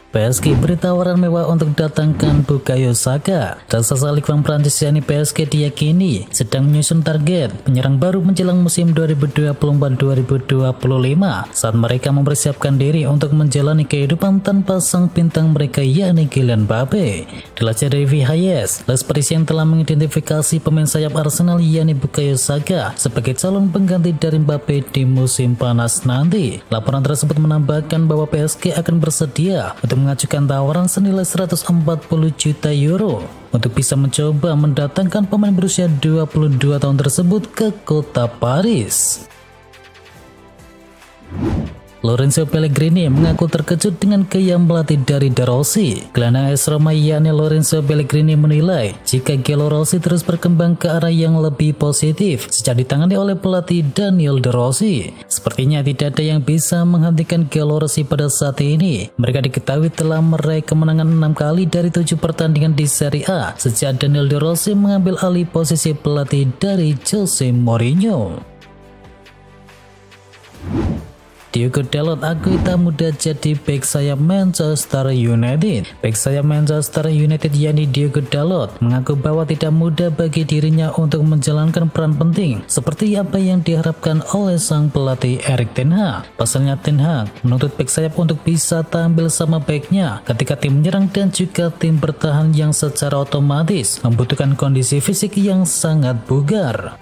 PSG beri tawaran mewah untuk datangkan Bukayo Saka. Raksasa Ligue 1 Prancis yakni PSG diyakini sedang menyusun target penyerang baru menjelang musim 2024-2025 saat mereka mempersiapkan diri untuk menjalani kehidupan tanpa sang bintang mereka yakni Kylian Mbappe. Dilansir dari VHS, Les Parisiens telah mengidentifikasi pemain sayap Arsenal yakni Bukayo Saka sebagai calon pengganti dari Mbappe di musim panas nanti. Laporan tersebut menambahkan bahwa PSG akan bersedia untuk mengajukan tawaran senilai 140 juta euro untuk bisa mencoba mendatangkan pemain berusia 22 tahun tersebut ke kota Paris. Lorenzo Pellegrini mengaku terkejut dengan gaya melatih dari De Rossi. Gelandang AS Roma yakni Lorenzo Pellegrini menilai jika Gelo Rossi terus berkembang ke arah yang lebih positif sejak ditangani oleh pelatih Daniel De Rossi. Sepertinya tidak ada yang bisa menghentikan Gelo Rossi pada saat ini. Mereka diketahui telah meraih kemenangan 6 kali dari 7 pertandingan di Serie A sejak Daniel De Rossi mengambil alih posisi pelatih dari Jose Mourinho. Diogo Dalot akui tak mudah jadi bek sayap Manchester United. Bek sayap Manchester United yakni Diogo Dalot mengaku bahwa tidak mudah bagi dirinya untuk menjalankan peran penting seperti apa yang diharapkan oleh sang pelatih Erik ten Hag. Pasalnya ten Hag menuntut bek sayap untuk bisa tampil sama beknya ketika tim menyerang dan juga tim bertahan yang secara otomatis membutuhkan kondisi fisik yang sangat bugar.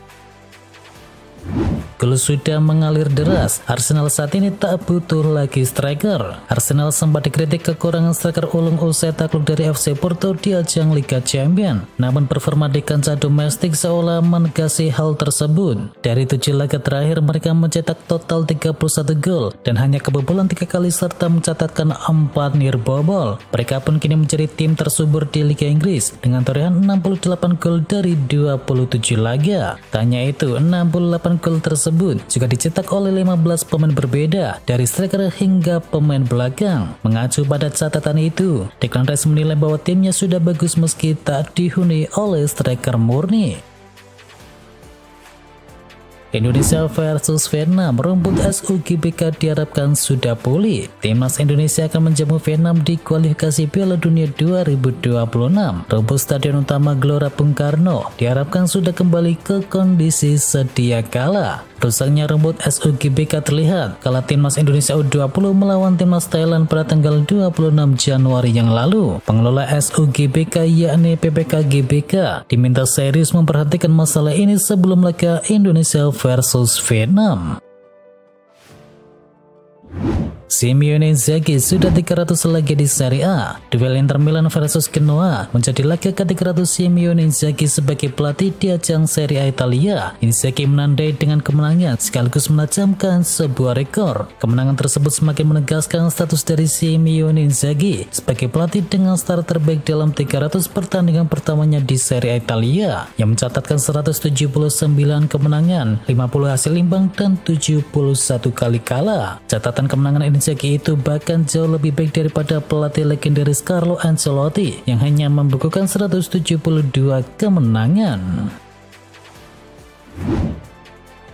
Gol sudah mengalir deras. Arsenal saat ini tak butuh lagi striker. Arsenal sempat dikritik kekurangan striker ulung usai takluk dari FC Porto di ajang Liga Champions. Namun performa di kancah domestik seolah menegasi hal tersebut. Dari 7 laga terakhir mereka mencetak total 31 gol dan hanya kebobolan 3 kali serta mencatatkan 4 nirbobol. Mereka pun kini menjadi tim tersubur di Liga Inggris dengan torehan 68 gol dari 27 laga. Tanya itu, 68 gol tersebut juga dicetak oleh 15 pemain berbeda dari striker hingga pemain belakang. Mengacu pada catatan itu, Declan Rice menilai bahwa timnya sudah bagus meski tak dihuni oleh striker murni. Indonesia versus Vietnam, rumput SUGBK diharapkan sudah pulih. Timnas Indonesia akan menjamu Vietnam di kualifikasi Piala Dunia 2026. Rumput Stadion Utama Gelora Bung Karno diharapkan sudah kembali ke kondisi sedia kala. Rusaknya rumput SUGBK terlihat kala Timnas Indonesia U20 melawan Timnas Thailand pada tanggal 26 Januari yang lalu. Pengelola SUGBK yakni PPK GBK diminta serius memperhatikan masalah ini sebelum laga Indonesia versus Vietnam. Simeone Inzaghi sudah 300 laga di Serie A. Duel Inter Milan versus Genoa menjadi laga ke-300 Simeone Inzaghi sebagai pelatih di ajang Serie A Italia. Inzaghi menandai dengan kemenangan sekaligus menajamkan sebuah rekor. Kemenangan tersebut semakin menegaskan status dari Simeone Inzaghi sebagai pelatih dengan start terbaik dalam 300 pertandingan pertamanya di Serie A Italia yang mencatatkan 179 kemenangan, 50 hasil imbang dan 71 kali kalah. Catatan kemenangan Inzaghi itu bahkan jauh lebih baik daripada pelatih legendaris Carlo Ancelotti yang hanya membukukan 172 kemenangan.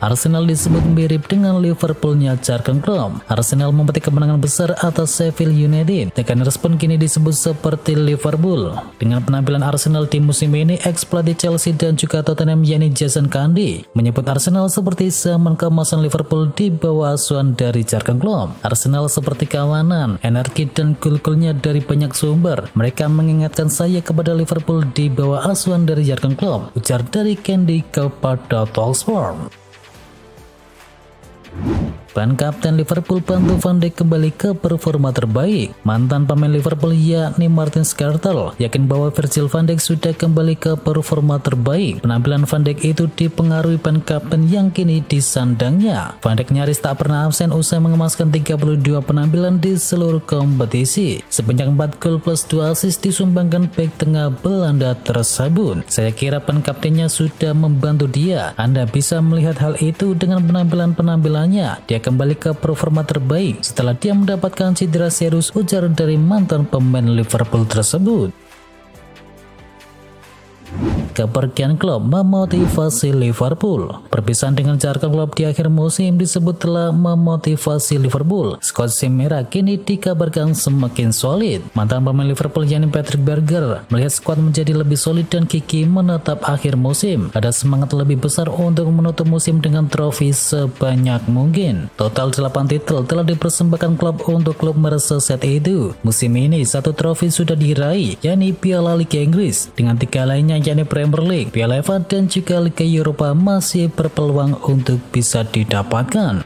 Arsenal disebut mirip dengan Liverpoolnya Jurgen Klopp. Arsenal memetik kemenangan besar atas Sheffield United. Tekan respon kini disebut seperti Liverpool. Dengan penampilan Arsenal di musim ini, ex-pelatih Chelsea dan juga Tottenham yakni Jason Cundy menyebut Arsenal seperti zaman keemasan Liverpool di bawah asuhan dari Jurgen Klopp. Arsenal seperti kawanan, energi dan gol-golnya dari banyak sumber. Mereka mengingatkan saya kepada Liverpool di bawah asuhan dari Jurgen Klopp, ujar dari Cundy kepada Talksport. Ban kapten Liverpool bantu Van Dijk kembali ke performa terbaik. Mantan pemain Liverpool yakni Martin Skrtel yakin bahwa Virgil van Dijk sudah kembali ke performa terbaik. Penampilan Van Dijk itu dipengaruhi ban kapten yang kini disandangnya. Van Dijk nyaris tak pernah absen usai mengemaskan 32 penampilan di seluruh kompetisi. Sebanyak 4 gol plus 2 assist disumbangkan bek tengah Belanda tersebut. Saya kira ban kaptennya sudah membantu dia. Anda bisa melihat hal itu dengan penampilan-penampilannya. Dia kembali ke performa terbaik setelah dia mendapatkan cedera serius, ujar dari mantan pemain Liverpool tersebut. kepergian Klopp memotivasi Liverpool. Perpisahan dengan Jurgen Klopp di akhir musim disebut telah memotivasi Liverpool. Skuad si merah kini dikabarkan semakin solid. Mantan pemain Liverpool yakni Patrick Berger melihat skuad menjadi lebih solid dan gigih menatap akhir musim. Ada semangat lebih besar untuk menutup musim dengan trofi sebanyak mungkin. Total 8 titel telah dipersembahkan Klopp untuk klub Merseyside itu. Musim ini 1 trofi sudah diraih, yakni Piala Liga Inggris. Dengan 3 lainnya yakni Premier League, Piala FA dan juga Liga Eropa masih berpeluang untuk bisa didapatkan.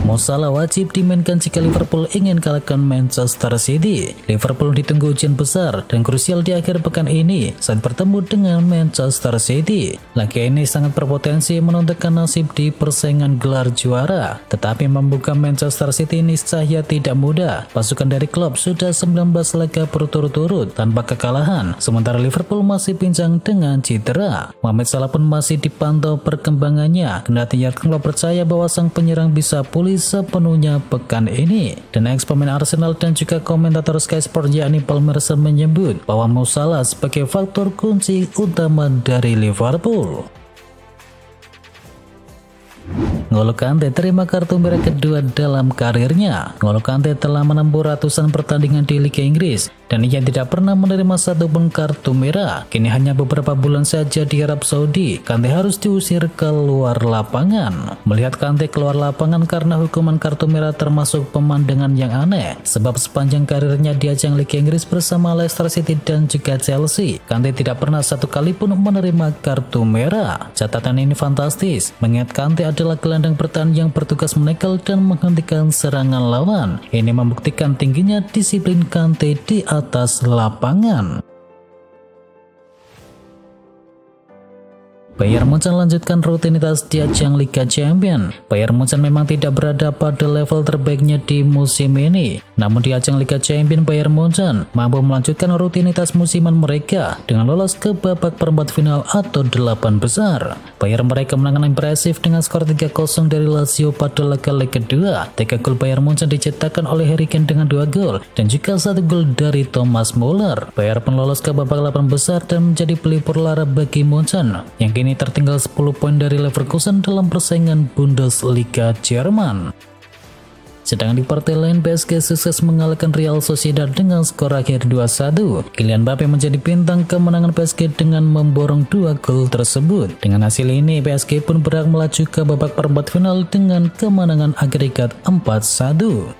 Mo Salah wajib dimainkan jika Liverpool ingin kalahkan Manchester City. Liverpool ditunggu ujian besar dan krusial di akhir pekan ini saat bertemu dengan Manchester City. Laga ini sangat berpotensi menentukan nasib di persaingan gelar juara. Tetapi membuka Manchester City niscaya tidak mudah. Pasukan dari klub sudah 19 laga berturut-turut tanpa kekalahan, sementara Liverpool masih pincang dengan cedera. Mohamed Salah pun masih dipantau perkembangannya. Kendati Jurgen Klopp percaya bahwa sang penyerang bisa pulih sepenuhnya pekan ini. Dan ex pemain Arsenal dan juga komentator Sky Sport yakni Paul Merson menyebut bahwa Mo Salah sebagai faktor kunci utama dari Liverpool. N'Golo Kante terima kartu merah kedua dalam karirnya. N'Golo Kante telah menempuh ratusan pertandingan di Liga Inggris dan ia tidak pernah menerima satupun kartu merah. Kini hanya beberapa bulan saja di Arab Saudi, Kante harus diusir keluar lapangan. Melihat Kante keluar lapangan karena hukuman kartu merah termasuk pemandangan yang aneh, sebab sepanjang karirnya di ajang Liga Inggris bersama Leicester City dan juga Chelsea, Kante tidak pernah satu kali pun menerima kartu merah. Catatan ini fantastis, mengingat Kante adalah gelandang bertahan yang bertugas menekel dan menghentikan serangan lawan. Ini membuktikan tingginya disiplin Kante di atas lapangan. Bayern Munchen lanjutkan rutinitas di ajang Liga Champions. Bayern Munchen memang tidak berada pada level terbaiknya di musim ini. Namun di ajang Liga Champions, Bayern Munchen mampu melanjutkan rutinitas musiman mereka dengan lolos ke babak perempat final atau 8 besar. Bayern mereka menangkan impresif dengan skor 3-0 dari Lazio pada laga leg kedua. 3 gol Bayern Munchen dicetakkan oleh Harry Kane dengan 2 gol dan juga 1 gol dari Thomas Muller. Bayern pun lolos ke babak 8 besar dan menjadi pelipur lara bagi Munchen yang kini tertinggal 10 poin dari Leverkusen dalam persaingan Bundesliga Jerman. Sedangkan di partai lain, PSG sukses mengalahkan Real Sociedad dengan skor akhir 2-1. Kylian Mbappe menjadi bintang kemenangan PSG dengan memborong 2 gol tersebut. Dengan hasil ini, PSG pun berhak melaju ke babak perempat final dengan kemenangan agregat 4-1.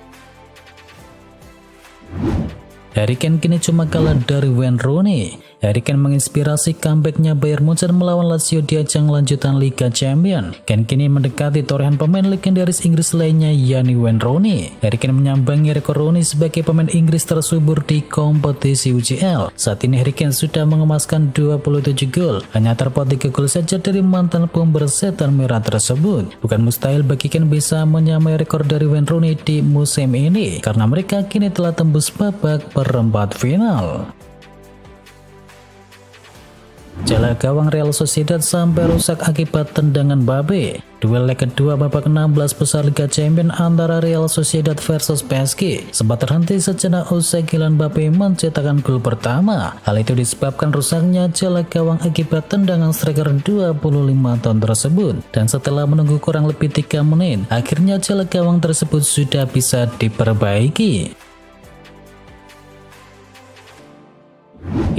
Harry Kane kini cuma kalah dari Wayne Rooney. Harry Kane menginspirasi comebacknya Bayern Munchen melawan Lazio di ajang lanjutan Liga Champions. Kane kini mendekati torehan pemain legendaris Inggris lainnya yakni Wayne Rooney. Harry Kane menyambangi rekor Rooney sebagai pemain Inggris tersubur di kompetisi UCL. Saat ini Harry Kane sudah mengemaskan 27 gol, hanya terpaut 3 gol saja dari mantan pember setan merah tersebut. Bukan mustahil bagi Kane bisa menyamai rekor dari Wayne Rooney di musim ini, karena mereka kini telah tembus babak perempat final. Jala gawang Real Sociedad sampai rusak akibat tendangan Mbappe. Duel leg kedua babak 16 besar Liga Champions antara Real Sociedad versus PSG sempat terhenti sejenak usai Kylian Mbappe mencetakkan gol pertama. Hal itu disebabkan rusaknya jala gawang akibat tendangan striker 25 tahun tersebut. Dan setelah menunggu kurang lebih 3 menit, akhirnya jala gawang tersebut sudah bisa diperbaiki.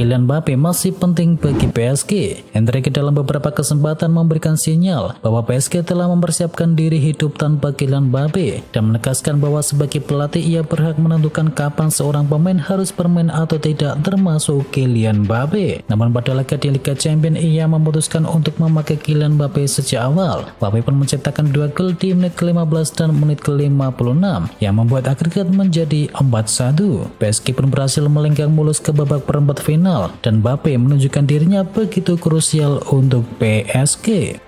Kylian Mbappe masih penting bagi PSG. Enrique dalam beberapa kesempatan memberikan sinyal bahwa PSG telah mempersiapkan diri hidup tanpa Kylian Mbappe dan menegaskan bahwa sebagai pelatih ia berhak menentukan kapan seorang pemain harus bermain atau tidak, termasuk Kylian Mbappe. Namun pada laga di Liga Champions ia memutuskan untuk memakai Kylian Mbappe sejak awal. Mbappe pun mencetakkan 2 gol di menit ke-15 dan menit ke-56 yang membuat agregat menjadi 4-1. PSG pun berhasil melenggang mulus ke babak perempat final dan Mbappe menunjukkan dirinya begitu krusial untuk PSG.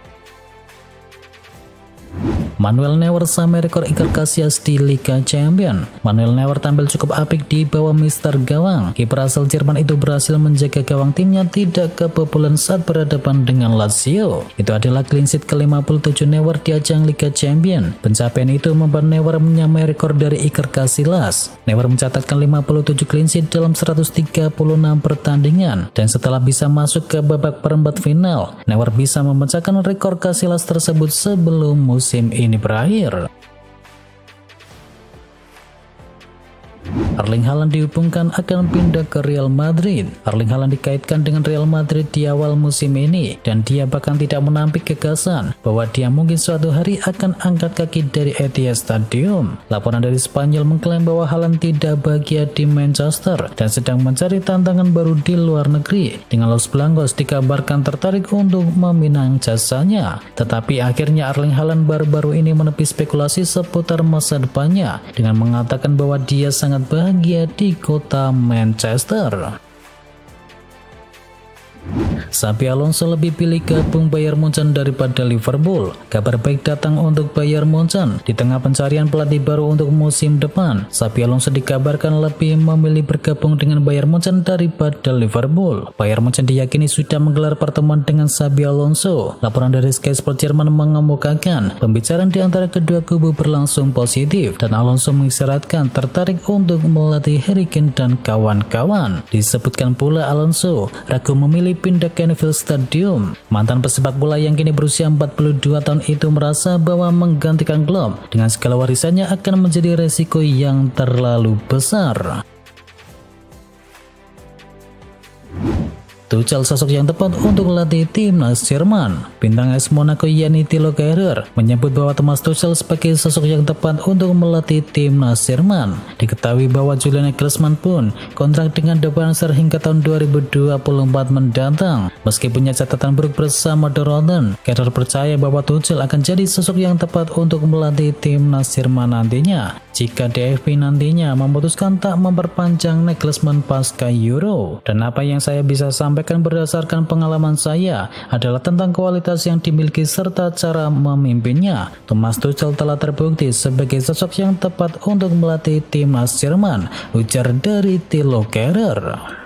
Manuel Neuer sampai rekor Iker Casillas di Liga Champions. Manuel Neuer tampil cukup apik di bawah Mister Gawang. Kiper asal Jerman itu berhasil menjaga gawang timnya tidak kebobolan saat berhadapan dengan Lazio. Itu adalah clean sheet ke-57 Neuer di ajang Liga Champions. Pencapaian itu membuat Neuer menyamai rekor dari Iker Casillas. Neuer mencatatkan 57 clean sheet dalam 136 pertandingan, dan setelah bisa masuk ke babak perempat final, Neuer bisa memecahkan rekor Casillas tersebut sebelum musim ini berakhir. Erling Haaland dihubungkan akan pindah ke Real Madrid. Erling Haaland dikaitkan dengan Real Madrid di awal musim ini, dan dia bahkan tidak menampik gagasan bahwa dia mungkin suatu hari akan angkat kaki dari Etihad Stadium. Laporan dari Spanyol mengklaim bahwa Haaland tidak bahagia di Manchester dan sedang mencari tantangan baru di luar negeri. Dengan Los Blancos dikabarkan tertarik untuk meminang jasanya. Tetapi akhirnya Erling Haaland baru-baru ini menepi spekulasi seputar masa depannya dengan mengatakan bahwa dia sangat bahagia di kota Manchester. Xabi Alonso lebih pilih gabung Bayern Munchen daripada Liverpool. Kabar baik datang untuk Bayern Munchen. Di tengah pencarian pelatih baru untuk musim depan, Xabi Alonso dikabarkan lebih memilih bergabung dengan Bayern Munchen daripada Liverpool. Bayern Munchen diyakini sudah menggelar pertemuan dengan Xabi Alonso. Laporan dari Sky Sport Jerman mengemukakan pembicaraan di antara kedua kubu berlangsung positif, dan Alonso mengisyaratkan tertarik untuk melatih Harry Kane dan kawan-kawan. Disebutkan pula Alonso ragu memilih pindah ke Anfield Stadium. Mantan pesepak bola yang kini berusia 42 tahun itu merasa bahwa menggantikan Klopp dengan segala warisannya akan menjadi resiko yang terlalu besar. Tuchel sosok yang tepat untuk melatih timnas Jerman. Bintang AS Monaco Yanni Thilo Kehrer menyebut bahwa Thomas Tuchel sebagai sosok yang tepat untuk melatih timnas Jerman. Diketahui bahwa Julian Nagelsmann pun kontrak dengan The Gunners hingga tahun 2024 mendatang. Meski punya catatan buruk bersama Dortmund, Kehrer percaya bahwa Tuchel akan jadi sosok yang tepat untuk melatih timnas Jerman nantinya jika DFB nantinya memutuskan tak memperpanjang Nagelsmann pasca Euro. Dan apa yang saya bisa sampaikan berdasarkan pengalaman saya adalah tentang kualitas yang dimiliki serta cara memimpinnya. Thomas Tuchel telah terbukti sebagai sosok yang tepat untuk melatih timnas Jerman, ujar dari Thilo Kehrer.